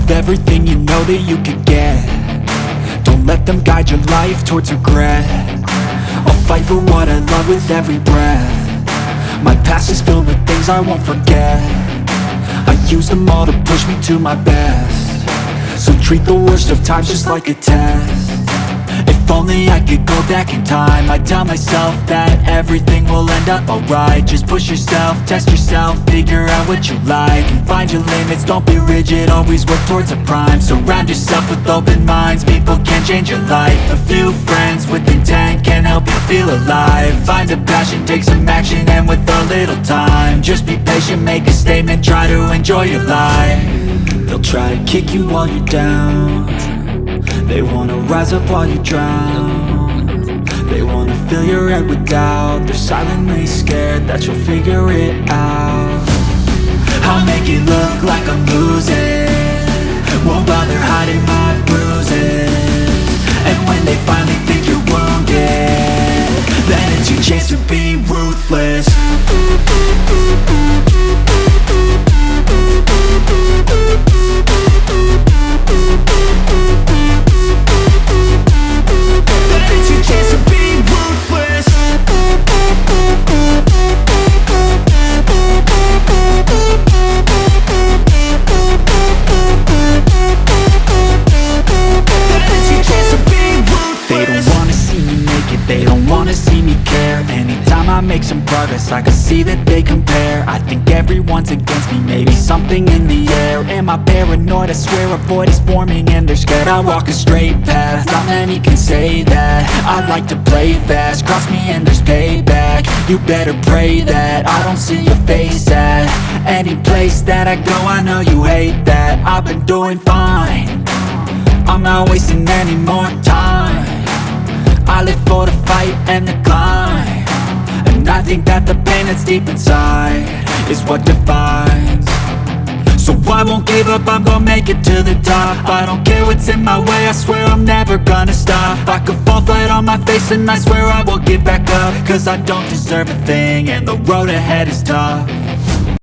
Give everything you know that you can get. Don't let them guide your life towards regret. I'll fight for what I love with every breath. My past is filled with things I won't forget. I use them all to push me to my best. So treat the worst of times just like a test. If only I could go back in time, I'd tell myself that everything will end up alright. Just push yourself, test yourself, figure out what you like, and find your limits, don't be rigid, always work towards a prime. Surround yourself with open minds, people can change your life. A few friends with intent can help you feel alive. Find a passion, take some action, and with a little time, just be patient, make a statement, try to enjoy your life. They'll try to kick you while you're down. They wanna rise up while you drown. They wanna fill your head with doubt. They're silently scared that you'll figure it out. I'll make it look like I'm losing, won't bother hiding my bruises. And when they finally think you're wounded, then it's your chance to be ruthless. I make some progress, I can see that they compare. I think everyone's against me, maybe something in the air. Am I paranoid? I swear a void is forming and they're scared. I walk a straight path, not many can say that. I like to play fast, cross me and there's payback. You better pray that I don't see your face at any place that I go. I know you hate that. I've been doing fine, I'm not wasting any more time. I live for the fight and the climb, and I think that the pain that's deep inside is what defines. So I won't give up, I'm gonna make it to the top. I don't care what's in my way, I swear I'm never gonna stop. I could fall flat on my face and I swear I will get back up, cause I don't deserve a thing and the road ahead is tough.